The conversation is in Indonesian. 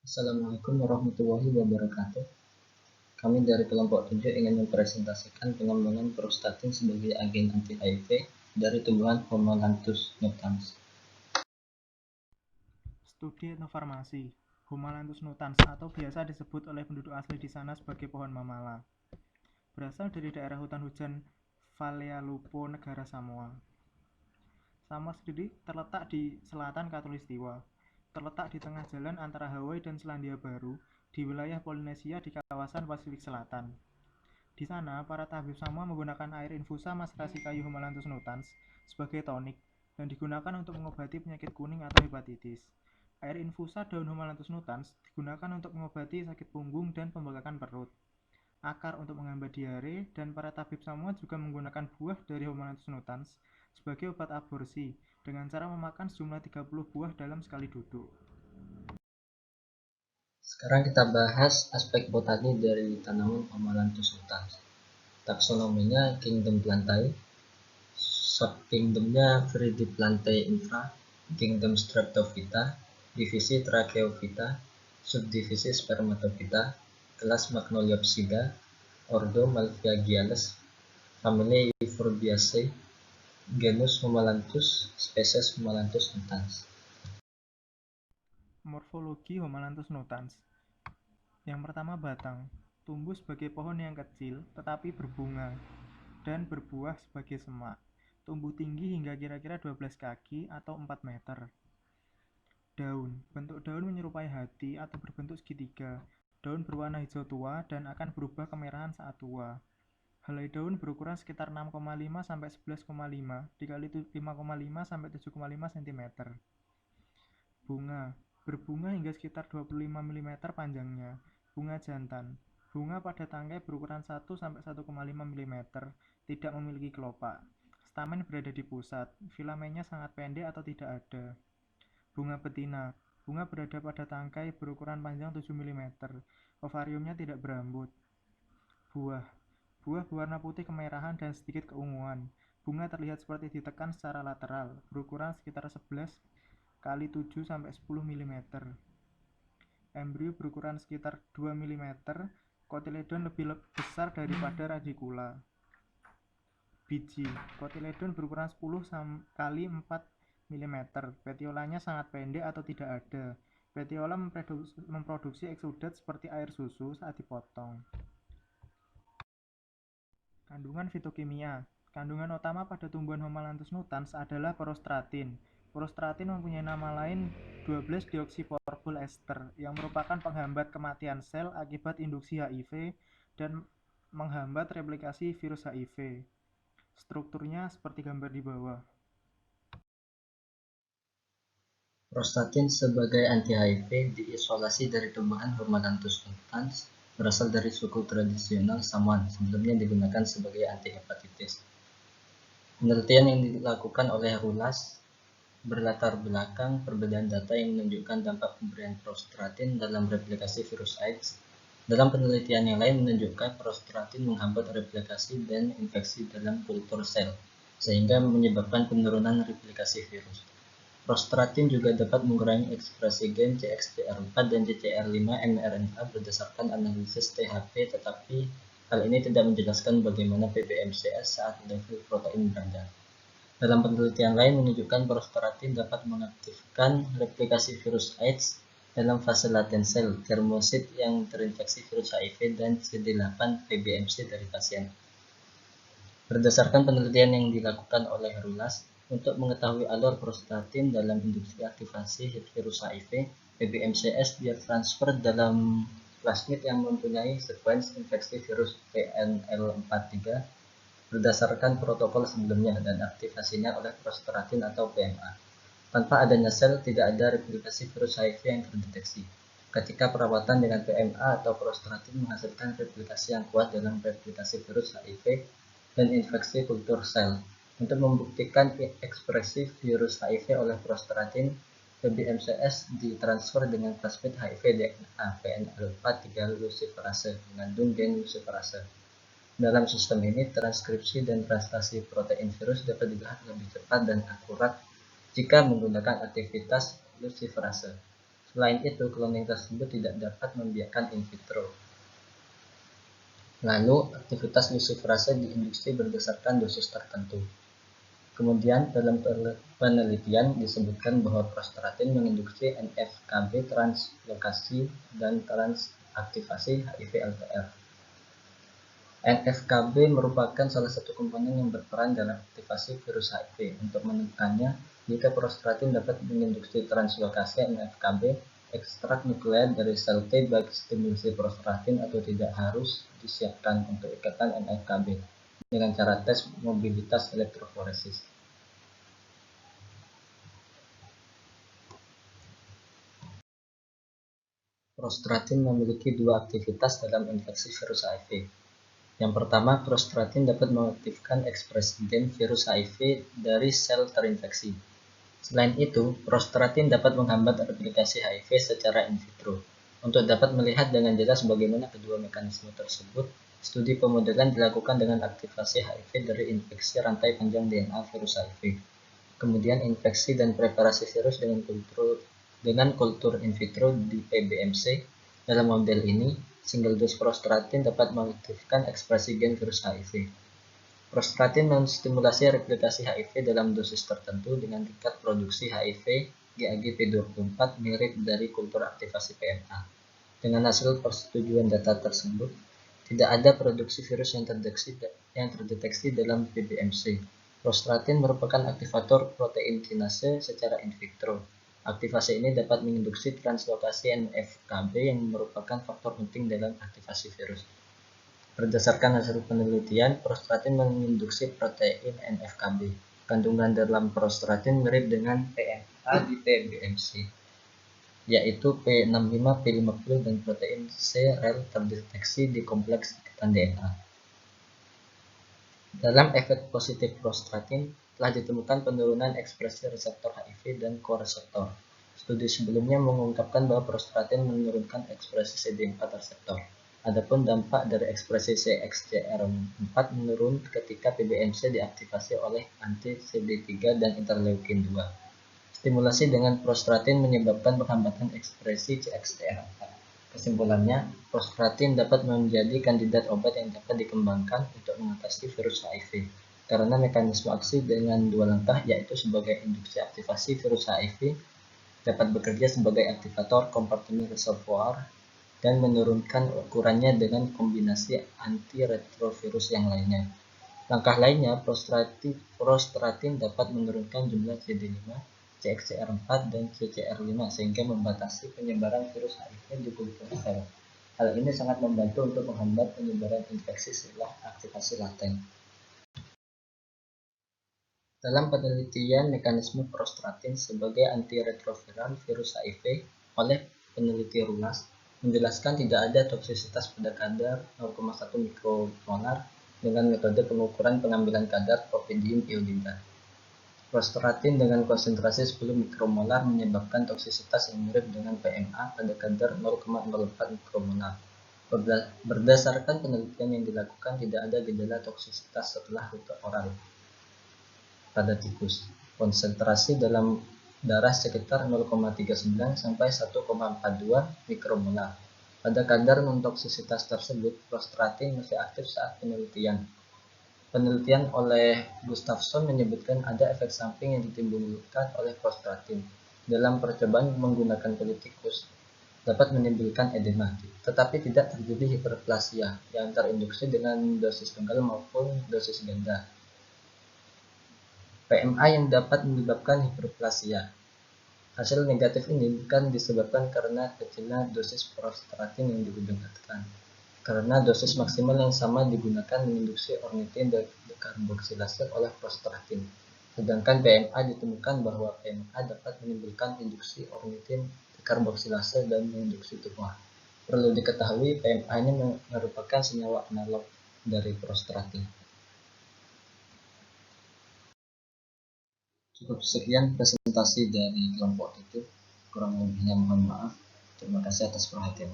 Assalamualaikum warahmatullahi wabarakatuh. Kami dari kelompok 7 ingin mempresentasikan pengembangan prostatin sebagai agen anti-HIV dari tumbuhan Homalanthus nutans. Studi etnofarmasi, Homalanthus nutans atau biasa disebut oleh penduduk asli di sana sebagai pohon mamala, berasal dari daerah hutan hujan Valealupo, negara Samoa. Samoa sendiri terletak di selatan Khatulistiwa, terletak di tengah jalan antara Hawaii dan Selandia Baru di wilayah Polinesia di kawasan Pasifik Selatan. Di sana, para tabib Samoa menggunakan air infusa maserasi kayu Homalanthus nutans sebagai tonik dan digunakan untuk mengobati penyakit kuning atau hepatitis. Air infusa daun Homalanthus nutans digunakan untuk mengobati sakit punggung dan pembengkakan perut, akar untuk menghambat diare, dan para tabib Samoa juga menggunakan buah dari Homalanthus nutans sebagai obat aborsi dengan cara memakan sejumlah 30 buah dalam sekali duduk. Sekarang kita bahas aspek botani dari tanaman Homalanthus nutans. Taksonominya Kingdom Plantae, subkingdomnya Viridiplantae infra, Kingdom Streptophyta, divisi Tracheophyta, subdivisi Spermatophyta, kelas Magnoliopsida, ordo Malpighiales, famili Euphorbiaceae, genus Homalanthus, spesies Homalanthus nutans. Morfologi Homalanthus nutans. Yang pertama, batang. Tumbuh sebagai pohon yang kecil tetapi berbunga dan berbuah sebagai semak. Tumbuh tinggi hingga kira-kira 12 kaki atau 4 meter. Daun. Bentuk daun menyerupai hati atau berbentuk segitiga. Daun berwarna hijau tua dan akan berubah kemerahan saat tua. Helai daun berukuran sekitar 6,5 sampai 11,5 dikali 5,5 sampai 7,5 cm. Bunga. Berbunga hingga sekitar 25 mm panjangnya. Bunga jantan. Bunga pada tangkai berukuran 1 sampai 1,5 mm, tidak memiliki kelopak. Stamen berada di pusat. Filamennya sangat pendek atau tidak ada. Bunga betina. Bunga berada pada tangkai berukuran panjang 7 mm. Ovariumnya tidak berambut. Buah. Buah berwarna putih kemerahan dan sedikit keunguan. Bunga terlihat seperti ditekan secara lateral, berukuran sekitar 11 kali 7 sampai 10 mm. Embrio berukuran sekitar 2 mm. Kotiledon lebih besar daripada radicula. Biji. Kotiledon berukuran 10 kali 4 mm. Petiolanya sangat pendek atau tidak ada. Petiola memproduksi eksudat seperti air susu saat dipotong. Kandungan fitokimia. Kandungan utama pada tumbuhan Homalanthus nutans adalah prostratin. Prostratin mempunyai nama lain 12-deoksipropyl ester yang merupakan penghambat kematian sel akibat induksi HIV dan menghambat replikasi virus HIV. Strukturnya seperti gambar di bawah. Prostatin sebagai anti-HIV diisolasi dari tumbuhan Homalanthus nutans berasal dari suku tradisional Samoan, sebelumnya digunakan sebagai anti-hepatitis. Penelitian yang dilakukan oleh Rulas berlatar belakang perbedaan data yang menunjukkan dampak pemberian prostratin dalam replikasi virus AIDS. Dalam penelitian yang lain menunjukkan prostratin menghambat replikasi dan infeksi dalam kultur sel, sehingga menyebabkan penurunan replikasi virus. Prostratin juga dapat mengurangi ekspresi gen CXCR4 dan CCR5 mRNA berdasarkan analisis THP, tetapi hal ini tidak menjelaskan bagaimana PBMCS saat level protein berada. Dalam penelitian lain menunjukkan prostratin dapat mengaktifkan replikasi virus AIDS dalam fase laten sel dermosit yang terinfeksi virus HIV dan CD8 PBMC dari pasien. Berdasarkan penelitian yang dilakukan oleh Rulas, untuk mengetahui alur prostatin dalam induksi aktivasi virus HIV, PBMCS ditransfer dalam plasmid yang mempunyai sekuens infeksi virus PNL43 berdasarkan protokol sebelumnya dan aktivasinya oleh prostratin atau PMA. Tanpa adanya sel, tidak ada replikasi virus HIV yang terdeteksi. Ketika perawatan dengan PMA atau prostratin menghasilkan replikasi yang kuat dalam replikasi virus HIV dan infeksi kultur sel. Untuk membuktikan ekspresi virus HIV oleh prostratin, PBMCS ditransfer dengan plasmid HIV DNA PNL43 luciferase mengandung gen luciferase. Dalam sistem ini, transkripsi dan translasi protein virus dapat dilihat lebih cepat dan akurat jika menggunakan aktivitas luciferase. Selain itu, cloning tersebut tidak dapat membiarkan in vitro. Lalu, aktivitas luciferase di industri berdasarkan dosis tertentu. Kemudian, dalam penelitian disebutkan bahwa prostratin menginduksi NF-kB translokasi dan transaktivasi HIV-LTR. NF-kB merupakan salah satu komponen yang berperan dalam aktivasi virus HIV. Untuk menekannya, jika prostratin dapat menginduksi translokasi NF-kB, ekstrak nukleat dari sel T bagi stimulasi prostratin atau tidak harus disiapkan untuk ikatan NF-kB dengan cara tes mobilitas elektroforesis. Prostratin memiliki dua aktivitas dalam infeksi virus HIV. Yang pertama, prostratin dapat mengaktifkan ekspresi gen virus HIV dari sel terinfeksi. Selain itu, prostratin dapat menghambat replikasi HIV secara in vitro. Untuk dapat melihat dengan jelas bagaimana kedua mekanisme tersebut, studi pemodelan dilakukan dengan aktivasi HIV dari infeksi rantai panjang DNA virus HIV. Kemudian infeksi dan preparasi virus dengan kultur in vitro di PBMC. Dalam model ini, single dose prostratin dapat mengaktifkan ekspresi gen virus HIV. Prostratin menstimulasi replikasi HIV dalam dosis tertentu dengan tingkat produksi HIV GAG-P24 mirip dari kultur aktivasi PMA. Dengan hasil persetujuan data tersebut, tidak ada produksi virus yang terdeteksi dalam PBMC. Prostratin merupakan aktivator protein kinase secara in vitro. Aktivasi ini dapat menginduksi translokasi NF-kB yang merupakan faktor penting dalam aktivasi virus. Berdasarkan hasil penelitian, prostratin menginduksi protein NF-kB. Kandungan dalam prostratin mirip dengan PMA di PBMC, yaitu P65, P50, dan protein C rel terdeteksi di kompleks ikatan DNA. Dalam efek positif prostratin, telah ditemukan penurunan ekspresi reseptor HIV dan koreseptor. Studi sebelumnya mengungkapkan bahwa prostratin menurunkan ekspresi CD4 reseptor. Adapun dampak dari ekspresi CXCR4 menurun ketika PBMC diaktifasi oleh anti-CD3 dan interleukin 2. Stimulasi dengan prostratin menyebabkan penghambatan ekspresi CXCR4. Kesimpulannya, prostratin dapat menjadi kandidat obat yang dapat dikembangkan untuk mengatasi virus HIV. Karena mekanisme aksi dengan dua langkah, yaitu sebagai induksi aktivasi virus HIV, dapat bekerja sebagai aktivator kompartemen reservoir, dan menurunkan ukurannya dengan kombinasi antiretrovirus yang lainnya. Langkah lainnya, prostratin dapat menurunkan jumlah CD5, CXCR4, dan CCR5 sehingga membatasi penyebaran virus HIV di kultur sel. Hal ini sangat membantu untuk menghambat penyebaran infeksi setelah aktivasi laten. Dalam penelitian mekanisme prostratin sebagai antiretroviral virus HIV oleh peneliti Rulas, menjelaskan tidak ada toksisitas pada kadar 0,1 mikromolar dengan metode pengukuran pengambilan kadar propidium iodida. Prostratin dengan konsentrasi 10 mikromolar menyebabkan toksisitas yang mirip dengan PMA pada kadar 0,04 mikromolar. Berdasarkan penelitian yang dilakukan, tidak ada gejala toksisitas setelah rute oral pada tikus. Konsentrasi dalam darah sekitar 0,39 sampai 1,42 mikromolar. Pada kadar non-toksisitas tersebut, prostratin masih aktif saat penelitian. Penelitian oleh Gustafsson menyebutkan ada efek samping yang ditimbulkan oleh prostratin. Dalam percobaan menggunakan kulit tikus, dapat menimbulkan edema, tetapi tidak terjadi hiperplasia yang terinduksi dengan dosis tunggal maupun dosis ganda. PMA yang dapat menyebabkan hiperplasia. Hasil negatif ini bukan disebabkan karena kecilnya dosis prostratin yang digunakan, karena dosis maksimal yang sama digunakan menginduksi ornitin dekarboksilase oleh prostratin. Sedangkan PMA ditemukan bahwa PMA dapat menimbulkan induksi ornitin dekarboksilase dan menginduksi tumor. Perlu diketahui, PMA ini merupakan senyawa analog dari prostratin. Cukup sekian presentasi dari kelompok itu. Kurang lebihnya mohon maaf. Terima kasih atas perhatiannya.